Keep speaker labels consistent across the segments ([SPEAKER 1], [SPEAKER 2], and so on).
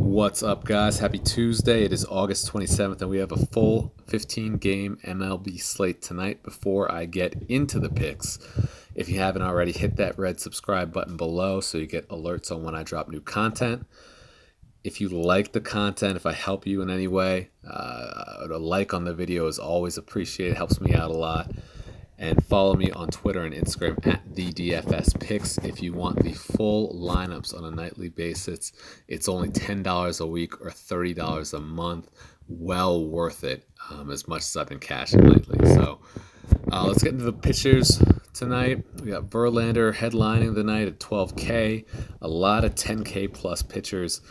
[SPEAKER 1] What's up, guys? Happy Tuesday. It is August 27th, and we have a full 15-game MLB slate tonight. Before I get into the picks, if you haven't already, hit that red subscribe button below so you get alerts on when I drop new content. If you like the content, if I help you in any way, a like on the video is always appreciated. It helps me out a lot. And follow me on Twitter and Instagram at the DFS Picks if you want the full lineups on a nightly basis. It's only $10 a week or $30 a month. Well worth it, as much as I've been cashing lately. So let's get into the pitchers tonight. We got Verlander headlining the night at 12K. A lot of 10K plus pitchers.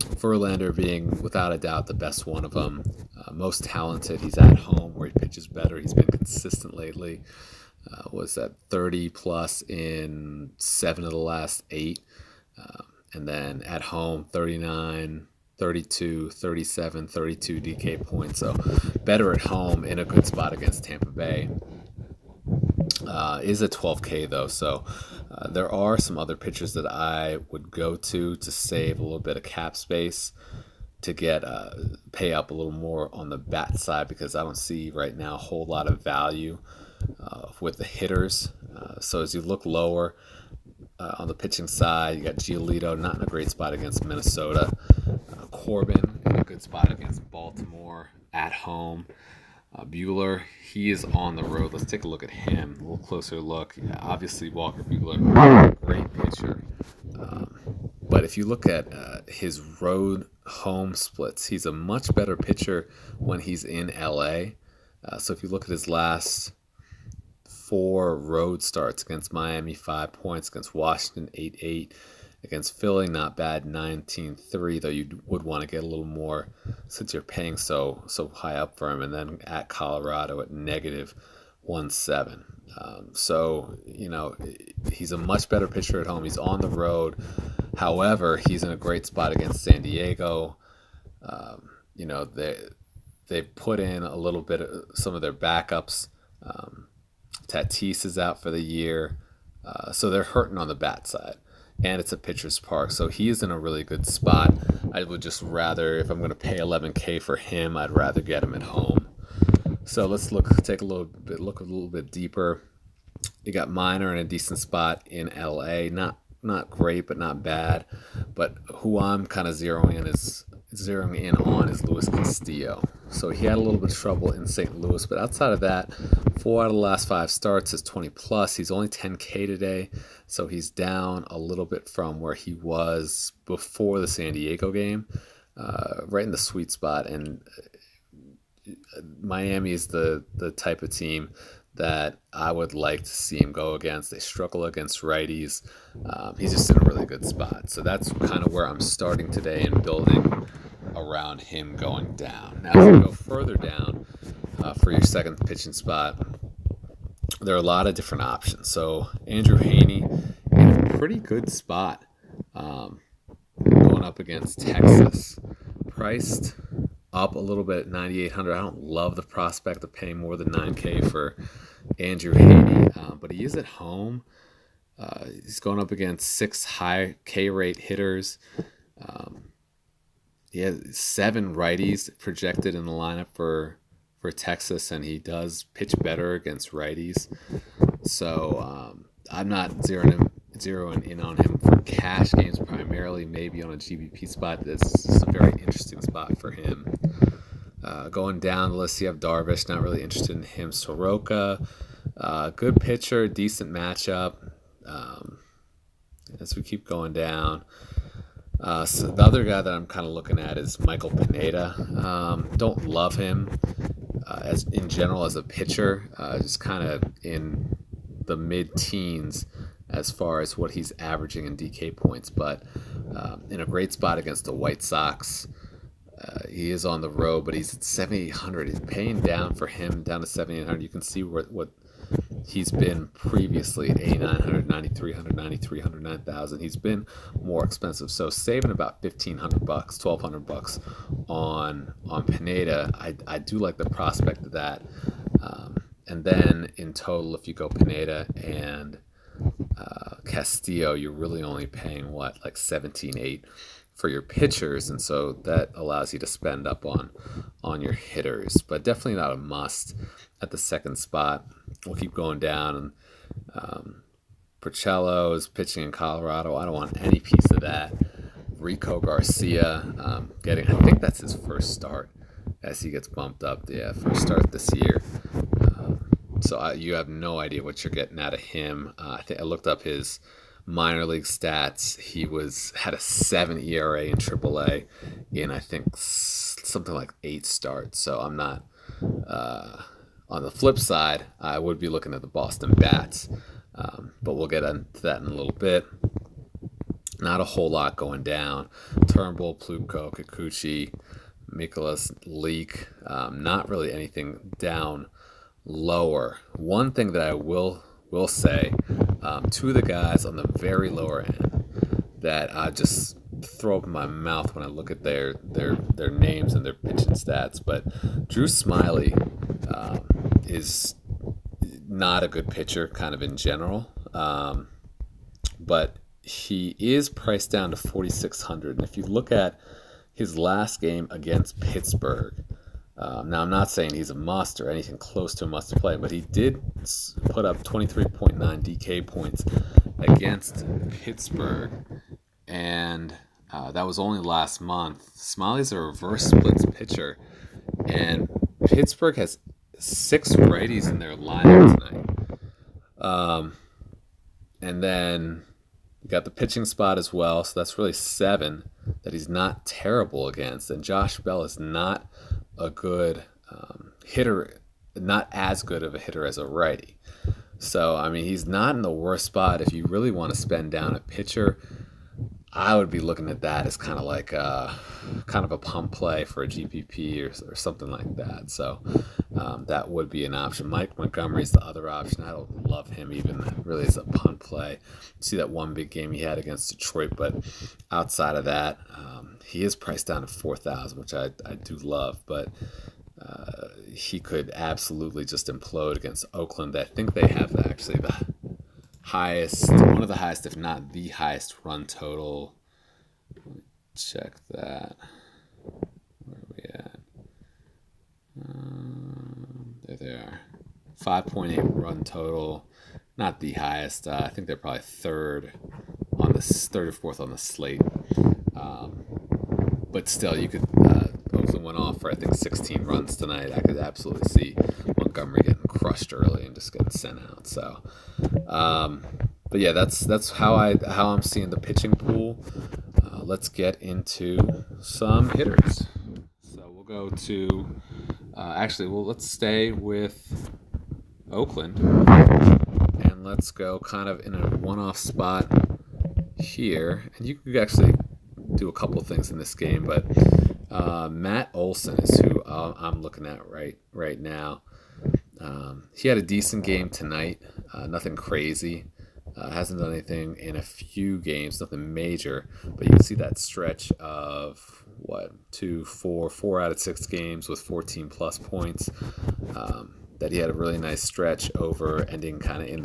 [SPEAKER 1] Verlander being without a doubt the best one of them, most talented. He's at home where he pitches better. He's been consistent lately. Was that 30 plus in 7 of the last 8, and then at home 39, 32, 37, 32 DK points. So better at home in a good spot against Tampa Bay. Is a 12K though, so there are some other pitchers that I would go to save a little bit of cap space to get pay up a little more on the bat side, because I don't see right now a whole lot of value with the hitters. So as you look lower on the pitching side, you got Giolito not in a great spot against Minnesota, Corbin in a good spot against Baltimore at home. Buehler, he is on the road. Let's take a look at him. A little closer look. Yeah, obviously, Walker Buehler, great pitcher. But if you look at his road-home splits, he's a much better pitcher when he's in LA. So if you look at his last 4 road starts, against Miami, 5 points, against Washington, 8-8. Against Philly, not bad, 19-3, though you would want to get a little more since you're paying so high up for him. And then at Colorado at -1.7. So, he's a much better pitcher at home. He's on the road. However, he's in a great spot against San Diego. They put in a little bit of some of their backups. Tatis is out for the year. So they're hurting on the bat side. And it's a pitcher's park, so he is in a really good spot. I would just rather, if I'm going to pay 11K for him, I'd rather get him at home. So let's look a little bit deeper. You got Minor in a decent spot in LA, not great, but not bad. But who I'm kind of zeroing in on is Luis Castillo. So he had a little bit of trouble in St. Louis, but outside of that, 4 out of the last 5 starts is 20 plus. He's only 10K today, so he's down a little bit from where he was before the San Diego game, right in the sweet spot. And Miami is the type of team that I would like to see him go against. They struggle against righties. He's just in a really good spot. So that's kind of where I'm starting today and building around him going down. Now, as we go further down for your second pitching spot, there are a lot of different options. So Andrew Heaney in a pretty good spot going up against Texas. Priced up a little bit at 9,800. I don't love the prospect of paying more than 9K for Andrew Heaney, but he is at home. He's going up against 6 high K rate hitters. He has 7 righties projected in the lineup for Texas, and he does pitch better against righties. So I'm not zeroing in on him for cash games primarily, maybe on a GBP spot. That's just a very interesting spot for him. Going down the list, you have Darvish, not really interested in him. Soroka, good pitcher, decent matchup. As we keep going down, so the other guy that I'm kind of looking at is Michael Pineda. Don't love him as in general as a pitcher, just kind of in the mid-teens as far as what he's averaging in DK points, but in a great spot against the White Sox. He is on the road, but he's at 7,800. He's paying down for him down to 7,800. You can see what he's been previously, 8,900, 9,300, 9,300, 9,000. He's been more expensive. So saving about $1,500, $1,200 on Pineda, I do like the prospect of that. And then in total, if you go Pineda and Castillo, you're really only paying what, like 17.8 for your pitchers, and so that allows you to spend up on your hitters, but definitely not a must at the second spot. We'll keep going down, and Porcello is pitching in Colorado. I don't want any piece of that. Rico Garcia, I think that's his first start as he gets bumped up. Yeah, first start this year. So you have no idea what you're getting out of him. I think I looked up his minor league stats. He had a 7 ERA in AAA in, I think, something like 8 starts. So I'm not. On the flip side, I would be looking at the Boston Bats, but we'll get into that in a little bit. Not a whole lot going down. Turnbull, Plutko, Kikuchi, Mikolas, Leak. Not really anything down lower. One thing that I will say, two of the guys on the very lower end that I just throw up in my mouth when I look at their names and their pitching stats. But Drew Smiley is not a good pitcher, kind of in general, but he is priced down to 4,600. And if you look at his last game against Pittsburgh, now I'm not saying he's a must or anything close to a must play, but he did put up 23.9 DK points against Pittsburgh, and that was only last month. Smiley's a reverse splits pitcher, and Pittsburgh has 6 righties in their lineup tonight. And then you got the pitching spot as well, so that's really 7 that he's not terrible against. And Josh Bell is not a good hitter, not as good of a hitter as a righty. So, I mean, he's not in the worst spot. If you really want to spend down a pitcher, I would be looking at that as kind of like kind of a pump play for a GPP or something like that. So that would be an option. Mike Montgomery's the other option. I don't love him even. That really is a punt play. See that one big game he had against Detroit, but outside of that, he is priced down to 4,000, which I do love. But he could absolutely just implode against Oakland. I think they have actually one of the highest, if not the highest, run total. Let me check that. Where are we at? There they are. 5.8 run total. Not the highest. I think they're probably third or fourth on the slate. But still, you could. Oakland went off for, I think, 16 runs tonight. I could absolutely see Montgomery getting crushed early and just getting sent out. So, but yeah, that's how I'm seeing the pitching pool. Let's get into some hitters. So we'll go to. Let's stay with Oakland, and let's go kind of in a one-off spot here. And you could actually do a couple things in this game, but Matt Olson is who I'm looking at right now. He had a decent game tonight, nothing crazy. Hasn't done anything in a few games, nothing major, but you can see that stretch of 4 out of 6 games with 14 plus points. That he had a really nice stretch over, ending kind of in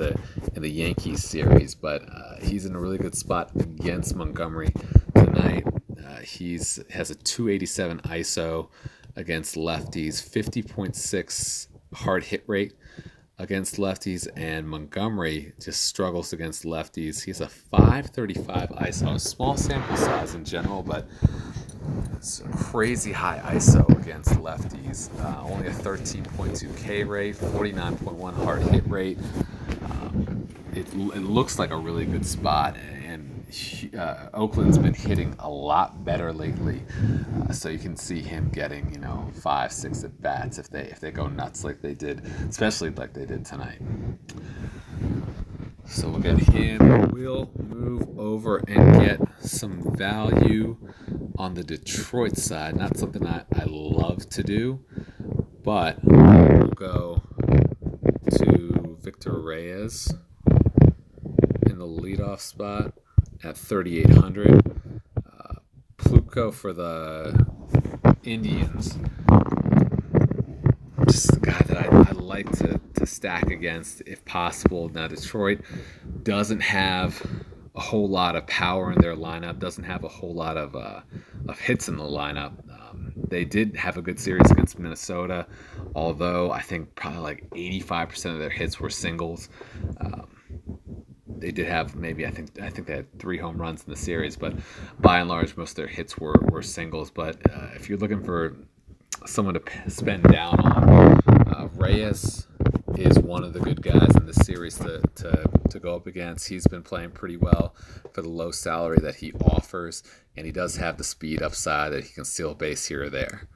[SPEAKER 1] the Yankees series, but he's in a really good spot against Montgomery tonight. He has a 287 ISO against lefties, 50.6 hard hit rate against lefties, and Montgomery just struggles against lefties. He has a 535 ISO, small sample size in general, but it's a crazy high ISO against lefties. Only a 13.2 K rate, 49.1 hard hit rate. It looks like a really good spot, and Oakland's been hitting a lot better lately. So you can see him getting 5-6 at bats if they go nuts like they did, especially like they did tonight. So we'll get him. We'll move over and get some value on the Detroit side. Not something I love to do, but we'll go to Victor Reyes in the leadoff spot at 3,800. Plutko for the Indians. Just the guy that I like to stack against if possible. Now Detroit, doesn't have a whole lot of power in their lineup, doesn't have a whole lot of hits in the lineup. They did have a good series against Minnesota, although I think probably like 85% of their hits were singles. They did have maybe I think they had 3 home runs in the series, but by and large most of their hits were singles. But if you're looking for someone to spend down on, Reyes is one of the good guys in this series to go up against. He's been playing pretty well for the low salary that he offers, and he does have the speed upside that he can steal a base here or there.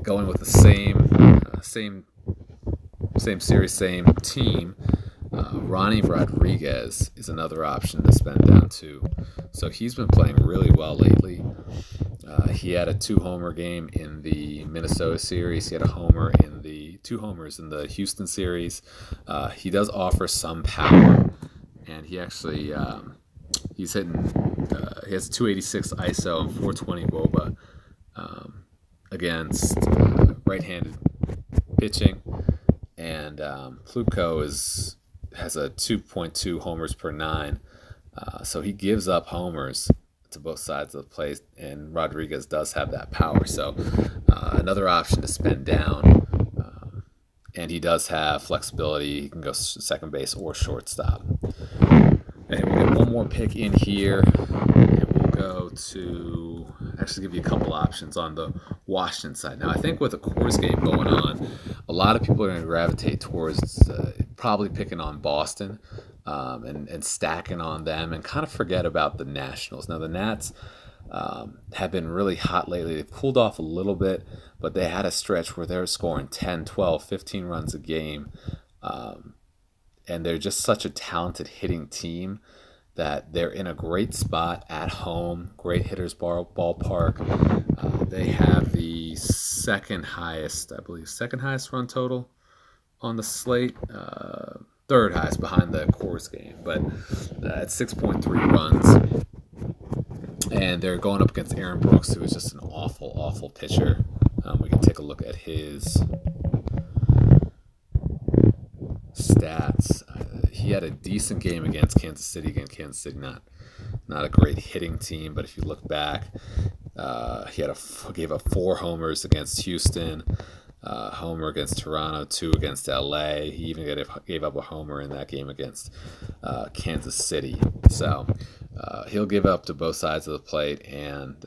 [SPEAKER 1] Going with the same series, same team, Ronnie Rodriguez is another option to spend down to. So he's been playing really well lately. He had a 2-homer game in the Minnesota series. He had 2 homers in the Houston series. He does offer some power, and he actually he's hitting. He has 286 ISO and 420 WOBA against right-handed pitching, and Plutko has a 2.2 homers per 9, so he gives up homers to both sides of the plate, and Rodriguez does have that power. So another option to spend down, and he does have flexibility. He can go second base or shortstop. And we'll get one more pick in here, and we'll go to actually give you a couple options on the Washington side. Now, I think with the Coors game going on, a lot of people are going to gravitate towards probably picking on Boston. And stacking on them and kind of forget about the Nationals. Now, the Nats have been really hot lately. They've cooled off a little bit, but they had a stretch where they were scoring 10, 12, 15 runs a game. And they're just such a talented hitting team that they're in a great spot at home, great hitters ballpark. They have the second highest run total on the slate. Third highest behind the Coors game, but at 6.3 runs. And they're going up against Aaron Brooks, who is just an awful, awful pitcher. We can take a look at his stats. He had a decent game against Kansas City. Again, Kansas City not a great hitting team, but if you look back, he gave up 4 homers against Houston. Homer against Toronto, 2 against LA. He even gave up a homer in that game against Kansas City. So he'll give up to both sides of the plate, and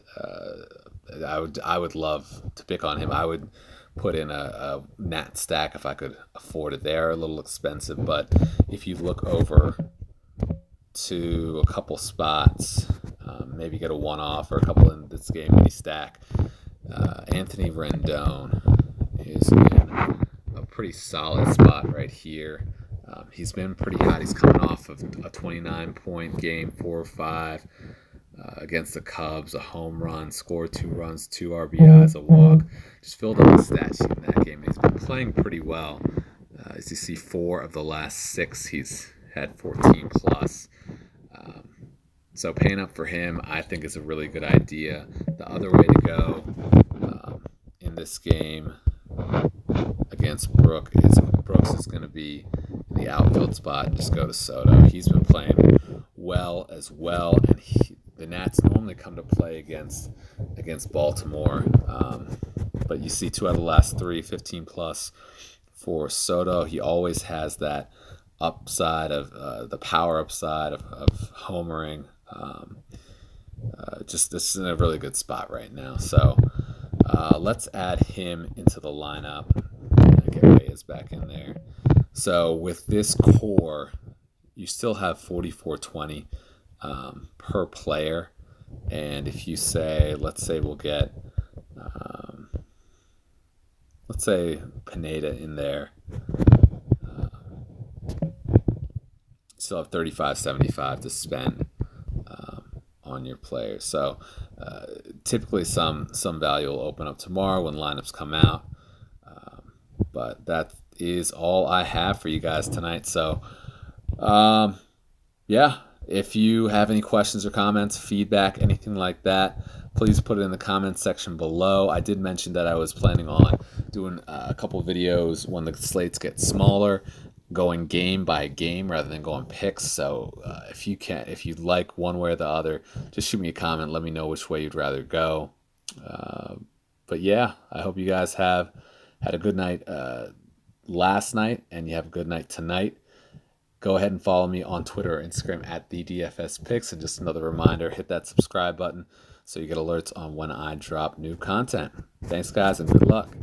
[SPEAKER 1] I would love to pick on him. I would put in a Nat stack if I could afford it. They are a little expensive, but if you look over to a couple spots, maybe get a one-off or a couple in this game mini stack, Anthony Rendon is in a pretty solid spot right here. He's been pretty hot. He's coming off of a 29-point game, 4 or 5 against the Cubs, a home run, scored 2 runs, 2 RBIs, a walk. Just filled up the stat sheet in that game. He's been playing pretty well. As you see, 4 of the last 6 he's had 14 plus. So paying up for him, I think, is a really good idea. The other way to go in this game against Brooks is going to be in the outfield spot and just go to Soto. He's been playing well as well, and the Nats normally come to play against Baltimore, but you see 2 out of the last 3, 15 plus for Soto. He always has that upside of the power upside of homering. Just this is in a really good spot right now. So let's add him into the lineup. Get Reyes back in there. So with this core, you still have 44.20 per player. And if you say, let's say we'll get, let's say Pineda in there, still have 35.75 to spend on your players. So typically some value will open up tomorrow when lineups come out. But that is all I have for you guys tonight. So yeah, if you have any questions or comments, feedback, anything like that, please put it in the comments section below. I did mention that I was planning on doing a couple videos when the slates get smaller, going game by game rather than going picks. So if you like one way or the other, just shoot me a comment. Let me know which way you'd rather go. But yeah, I hope you guys have had a good night last night, and you have a good night tonight. Go ahead and follow me on Twitter or Instagram at the DFS Picks. And just another reminder, hit that subscribe button so you get alerts on when I drop new content. Thanks, guys, and good luck.